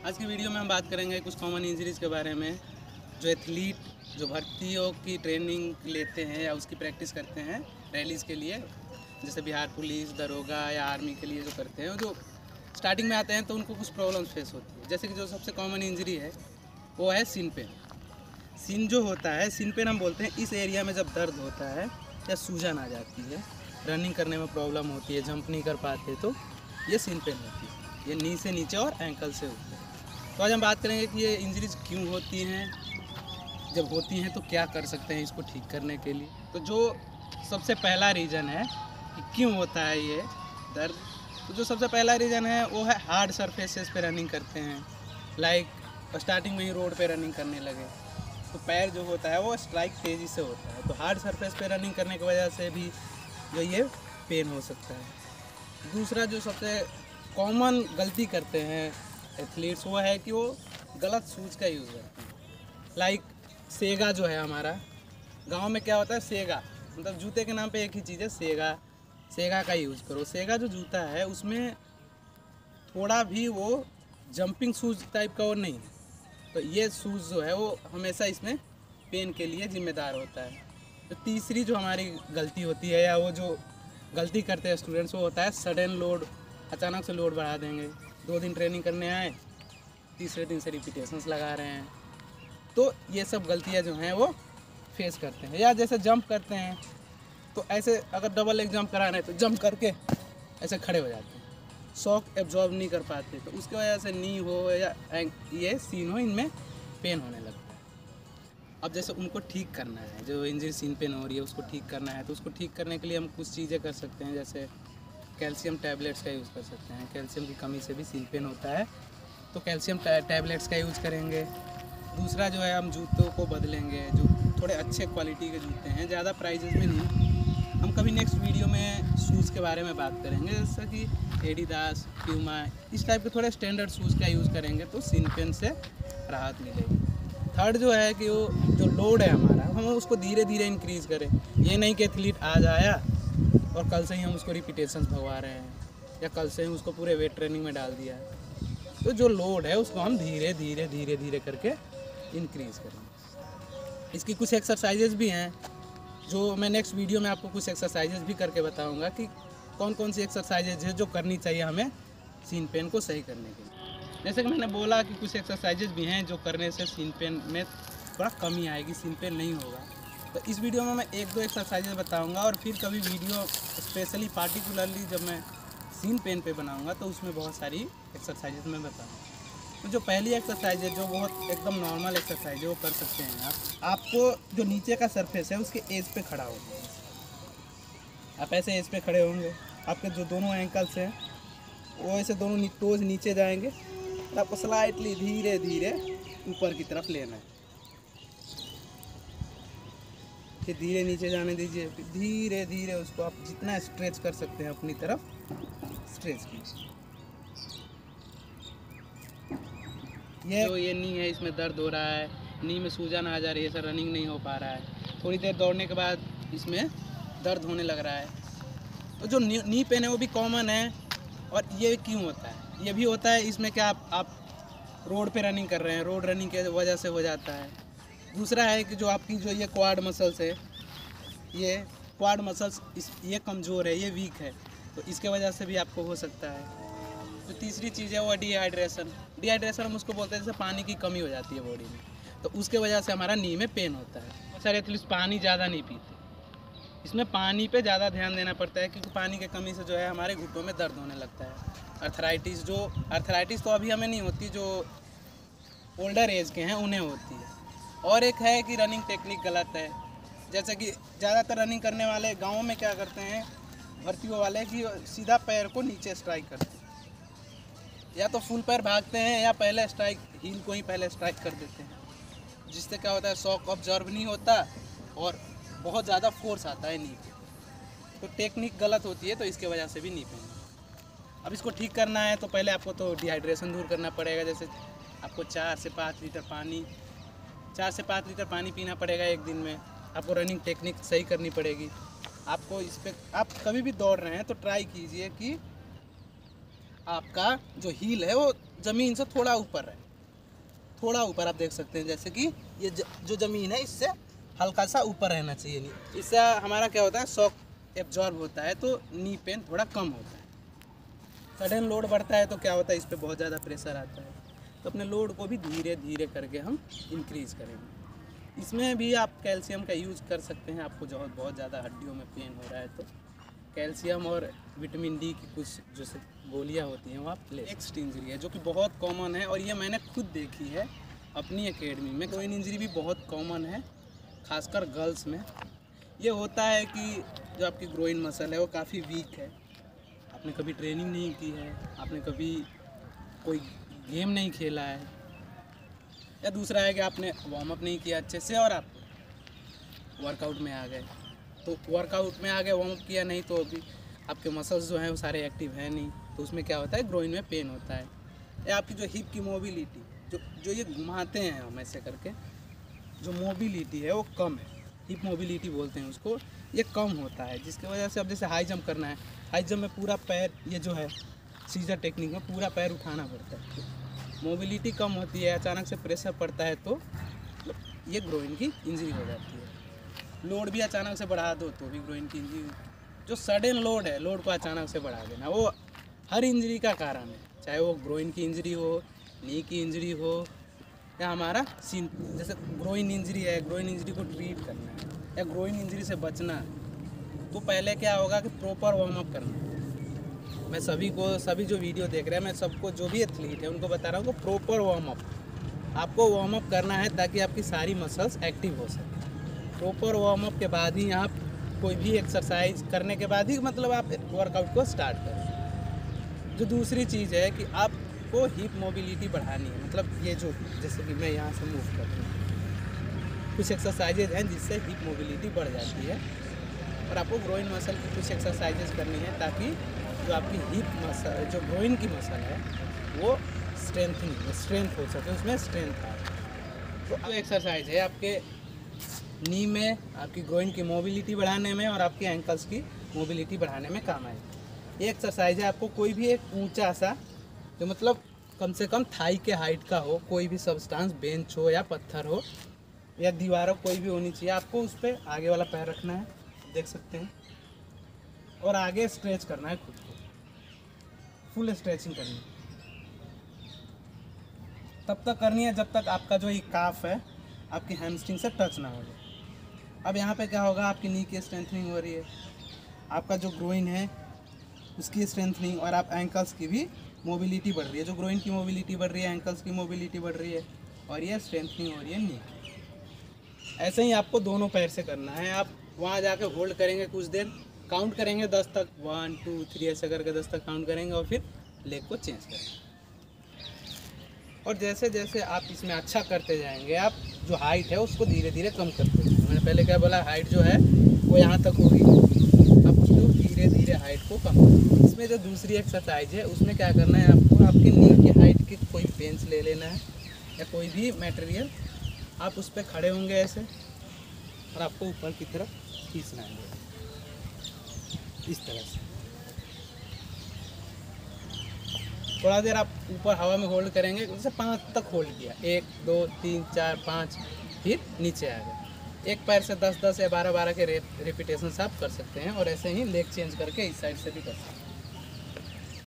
आज की वीडियो में हम बात करेंगे कुछ कॉमन इंजरीज़ के बारे में जो एथलीट जो भर्तियों की ट्रेनिंग लेते हैं या उसकी प्रैक्टिस करते हैं रैलीज़ के लिए, जैसे बिहार पुलिस, दरोगा या आर्मी के लिए जो करते हैं, जो स्टार्टिंग में आते हैं तो उनको कुछ प्रॉब्लम्स फेस होती है। जैसे कि जो सबसे कॉमन इंजरी है वो है सिन पेन। सिन जो होता है, सिन पेन हम बोलते हैं इस एरिया में जब दर्द होता है या सूजन आ जाती है, रनिंग करने में प्रॉब्लम होती है, जंप नहीं कर पाते, तो ये सिन पेन होती है। ये नी से नीचे और एंकल से ऊपर। तो आज हम बात करेंगे कि ये इंजरीज क्यों होती हैं, जब होती हैं तो क्या कर सकते हैं इसको ठीक करने के लिए। तो जो सबसे पहला रीज़न है कि क्यों होता है ये दर्द, तो जो सबसे पहला रीज़न है वो है हार्ड सरफेसेस पे रनिंग करते हैं। लाइक स्टार्टिंग में ही रोड पे रनिंग करने लगे तो पैर जो होता है वो स्ट्राइक तेज़ी से होता है, तो हार्ड सरफेस पे रनिंग करने की वजह से भी जो ये पेन हो सकता है। दूसरा जो सबसे कॉमन गलती करते हैं एथलीट्स वो है कि वो गलत शूज़ का यूज़ करते हैं। लाइक सेगा जो है हमारा गांव में क्या होता है, सेगा मतलब जूते के नाम पे एक ही चीज़ है, सेगा का यूज़ करो। सेगा जो जूता है उसमें थोड़ा भी वो जंपिंग शूज़ टाइप का वो नहीं है, तो ये शूज़ जो है वो हमेशा इसमें पेन के लिए जिम्मेदार होता है। तो तीसरी जो हमारी गलती होती है या वो जो गलती करते हैं स्टूडेंट्स वो होता है सडन लोड, अचानक से लोड बढ़ा देंगे। 2 दिन ट्रेनिंग करने आए, तीसरे दिन से रिपीटेशंस लगा रहे हैं, तो ये सब गलतियां जो हैं वो फेस करते हैं। या जैसे जंप करते हैं तो ऐसे अगर डबल लेग जंप करा रहे हैं तो जंप करके ऐसे खड़े हो जाते हैं, शॉक एब्जॉर्ब नहीं कर पाते, तो उसकी वजह से नी हो या ये सीन हो, इनमें पेन होने लगता है। अब जैसे उनको ठीक करना है, जो इंजरी सीन पेन हो रही है उसको ठीक करना है, तो उसको ठीक करने के लिए हम कुछ चीज़ें कर सकते हैं। जैसे कैल्शियम टैबलेट्स का यूज़ कर सकते हैं। कैल्शियम की कमी से भी सीन पेन होता है, तो कैल्शियम टैबलेट्स का यूज़ करेंगे। दूसरा जो है हम जूतों को बदलेंगे, जो थोड़े अच्छे क्वालिटी के जूते हैं, ज़्यादा प्राइजेस में नहीं। हम कभी नेक्स्ट वीडियो में शूज़ के बारे में बात करेंगे, जैसे कि एडिडास, प्यूमा, इस टाइप के थोड़े स्टैंडर्ड शूज़ का यूज़ करेंगे तो सीन पेन से राहत मिलेगी। थर्ड जो है कि वो जो लोड है हमारा, हम उसको धीरे धीरे इंक्रीज़ करें। ये नहीं कि एथलीट आज आया और कल से ही हम उसको रिपीटेशंस भगवा रहे हैं या कल से ही उसको पूरे वेट ट्रेनिंग में डाल दिया है। तो जो लोड है उसको हम धीरे धीरे करके इंक्रीज़ करेंगे। इसकी कुछ एक्सरसाइजेज भी हैं जो मैं नेक्स्ट वीडियो में आपको कुछ एक्सरसाइजेज भी करके बताऊंगा कि कौन कौन सी एक्सरसाइजेज है जो करनी चाहिए हमें सीन पेन को सही करने के लिए। जैसे कि मैंने बोला कि कुछ एक्सरसाइजेज भी हैं जो करने से सीन पेन में थोड़ा कमी आएगी, सीन पेन नहीं होगा। तो इस वीडियो में मैं 1-2 एक्सरसाइजेज बताऊंगा और फिर कभी वीडियो स्पेशली पार्टिकुलरली जब मैं सीन पेन पे बनाऊंगा तो उसमें बहुत सारी एक्सरसाइजेज मैं बताऊंगा। तो जो पहली एक्सरसाइज है जो बहुत एकदम नॉर्मल एक्सरसाइज है वो कर सकते हैं आपको जो नीचे का सरफेस है उसके एज पे खड़ा होगा। आप ऐसे एज पे खड़े होंगे, आपके जो दोनों एंकल्स हैं वो ऐसे दोनों टोज नीचे जाएंगे, तो आपको स्लाइटली धीरे धीरे ऊपर की तरफ लेना है। फिर धीरे नीचे जाने दीजिए, फिर धीरे धीरे उसको आप जितना स्ट्रेच कर सकते हैं अपनी तरफ स्ट्रेच कीजिए। ये नी है, इसमें दर्द हो रहा है, नी में सूजन आ जा रही है, सर रनिंग नहीं हो पा रहा है, थोड़ी देर दौड़ने के बाद इसमें दर्द होने लग रहा है। तो जो नी पेन है वो भी कॉमन है। और ये क्यों होता है, ये भी होता है इसमें क्या आप रोड पे रनिंग कर रहे हैं, रोड रनिंग के वजह से हो जाता है। दूसरा है कि जो आपकी जो ये क्वाड मसल्स है, ये क्वाड मसल्स ये कमज़ोर है, ये वीक है, तो इसके वजह से भी आपको हो सकता है। जो तीसरी चीज़ है वो है डिहाइड्रेशन हम उसको बोलते हैं, जैसे पानी की कमी हो जाती है बॉडी में, तो उसके वजह से हमारा नी में पेन होता है। सर एथलीट्स पानी ज़्यादा नहीं पीते, इसमें पानी पे ज़्यादा ध्यान देना पड़ता है क्योंकि पानी की कमी से जो है हमारे घुटनों में दर्द होने लगता है। अर्थराइटिस तो अभी हमें नहीं होती, जो ओल्डर एज के हैं उन्हें होती है। और एक है कि रनिंग टेक्निक गलत है। जैसे कि ज़्यादातर रनिंग करने वाले गाँव में क्या करते हैं भर्तियों वाले कि सीधा पैर को नीचे स्ट्राइक करते हैं, या तो फुल पैर भागते हैं या पहले स्ट्राइक हील को ही पहले स्ट्राइक कर देते हैं, जिससे क्या होता है शॉक ऑब्जर्व नहीं होता और बहुत ज़्यादा फोर्स आता है नी पे, तो टेक्निक गलत होती है, तो इसके वजह से भी नी पेन। अब इसको ठीक करना है तो पहले आपको तो डिहाइड्रेशन दूर करना पड़ेगा। जैसे आपको 4 से 5 लीटर पानी पीना पड़ेगा एक दिन में। आपको रनिंग टेक्निक सही करनी पड़ेगी। आपको इस पर आप कभी भी दौड़ रहे हैं तो ट्राई कीजिए कि आपका जो हील है वो ज़मीन से थोड़ा ऊपर है, थोड़ा ऊपर आप देख सकते हैं। जैसे कि ये जो ज़मीन है इससे हल्का सा ऊपर रहना चाहिए नी। इससे हमारा क्या होता है, शॉक एब्जॉर्ब होता है तो नी पेन थोड़ा कम होता है। सडन लोड बढ़ता है तो क्या होता है, इस पर बहुत ज़्यादा प्रेशर आता है, तो अपने लोड को भी धीरे धीरे करके हम इंक्रीज़ करेंगे। इसमें भी आप कैल्शियम का यूज़ कर सकते हैं। आपको जो बहुत ज़्यादा हड्डियों में पेन हो रहा है तो कैल्शियम और विटामिन डी की कुछ जो से गोलियाँ होती हैं वो आप ले। नेक्स्ट इंजरी है जो कि बहुत कॉमन है और ये मैंने खुद देखी है अपनी एकेडमी में। ग्रोइन इंजरी भी बहुत कॉमन है, खासकर गर्ल्स में। ये होता है कि जो आपकी ग्रोइन मसल है वो काफ़ी वीक है, आपने कभी ट्रेनिंग नहीं की है, आपने कभी कोई गेम नहीं खेला है, या दूसरा है कि आपने वार्म अप नहीं किया अच्छे से और आप वर्कआउट में आ गए। तो वर्कआउट में आ गए, वार्म अप किया नहीं, तो अभी आपके मसल्स जो हैं वो सारे एक्टिव हैं नहीं, तो उसमें क्या होता है, ग्रोइन में पेन होता है। या आपकी जो हिप की मोबिलिटी, जो ये घुमाते हैं हम ऐसे करके, जो मोबिलिटी है वो कम है, हिप मोबिलिटी बोलते हैं उसको, ये कम होता है, जिसकी वजह से अब जैसे हाई जंप करना है, हाई जंप में पूरा पैर, ये जो है सीजर टेक्निक में पूरा पैर उठाना पड़ता है, मोबिलिटी कम होती है, अचानक से प्रेशर पड़ता है तो ये ग्रोइन की इंजरी हो जाती है। लोड भी अचानक से बढ़ा दो तो भी ग्रोइन की इंजरी। जो सडन लोड है, लोड को अचानक से बढ़ा देना, वो हर इंजरी का कारण है, चाहे वो ग्रोइन की इंजरी हो, नी की इंजरी हो, या हमारा सीन। जैसे ग्रोइन इंजरी है, ग्रोइन इंजरी को ट्रीट करना है या ग्रोइन इंजरी से बचना है, तो पहले क्या होगा कि प्रॉपर वार्म अप करना है। मैं सभी जो वीडियो देख रहे हैं, मैं सबको, जो भी एथलीट है उनको बता रहा हूँ कि प्रॉपर वार्म अप आपको वार्म अप करना है ताकि आपकी सारी मसल्स एक्टिव हो सके। प्रॉपर वार्म अप के बाद ही आप कोई भी एक्सरसाइज करने के बाद ही मतलब आप वर्कआउट को स्टार्ट करें। जो दूसरी चीज़ है कि आपको हिप मोबिलिटी बढ़ानी है, मतलब ये जो जैसे कि मैं यहाँ से मूव कर रहा हूँ, कुछ एक्सरसाइजेज हैं जिससे हिप मोबिलिटी बढ़ जाती है, और आपको ग्रोइन मसल की कुछ एक्सरसाइजेज करनी है ताकि जो आपकी हिप मसल, जो ग्रोइन की मसल है वो स्ट्रेंथ हो सके, उसमें स्ट्रेंथ आए। तो जो एक्सरसाइज है आपके नी में, आपकी ग्रोइन की मोबिलिटी बढ़ाने में और आपके एंकल्स की मोबिलिटी बढ़ाने में काम आएगी। ये एक्सरसाइज है, आपको कोई भी एक ऊंचा सा, जो मतलब कम से कम थाई के हाइट का हो, कोई भी सब्सटेंस, बेंच हो या पत्थर हो या दीवार हो, कोई भी होनी चाहिए। आपको उस पर आगे वाला पैर रखना है, देख सकते हैं, और आगे स्ट्रेच करना है, खुद को फुल स्ट्रेचिंग करनी है। तब तक करनी है जब तक आपका जो ये काफ है आपकी हैमस्ट्रिंग से टच ना हो जाए। अब यहाँ पे क्या होगा, आपकी नी की स्ट्रेंथनिंग हो रही है, आपका जो ग्रोइन है उसकी स्ट्रेंथनिंग, और आप एंकल्स की भी मोबिलिटी बढ़ रही है। जो ग्रोइन की मोबिलिटी बढ़ रही है, एंकल्स की मोबिलिटी बढ़ रही है, और ये स्ट्रेंथनिंग हो रही है नी की। ऐसे ही आपको दोनों पैर से करना है। आप वहाँ जाके होल्ड करेंगे कुछ देर, काउंट करेंगे 10 तक, 1 2 3 ऐसे करके 10 तक काउंट करेंगे, और फिर लेग को चेंज करेंगे। और जैसे जैसे आप इसमें अच्छा करते जाएंगे, आप जो हाइट है उसको धीरे धीरे कम करते जाएंगे। मैंने पहले क्या बोला, हाइट जो है वो यहाँ तक होगी, आप उसको धीरे धीरे हाइट को कम करें। इसमें जो दूसरी एक्सरसाइज है उसमें क्या करना है, आपको आपकी नी की हाइट की कोई बेंच ले लेना है या कोई भी मटेरियल, आप उस पर खड़े होंगे ऐसे, और आपको ऊपर की तरफ खींचना है इस तरह से। थोड़ा देर आप ऊपर हवा में होल्ड करेंगे, जैसे 5 तक होल्ड किया, 1 2 3 4 5, फिर नीचे आ गए। एक पैर से 10 10 या 12 12 के रेपिटेशन आप कर सकते हैं, और ऐसे ही लेग चेंज करके इस साइड से भी कर सकते हैं।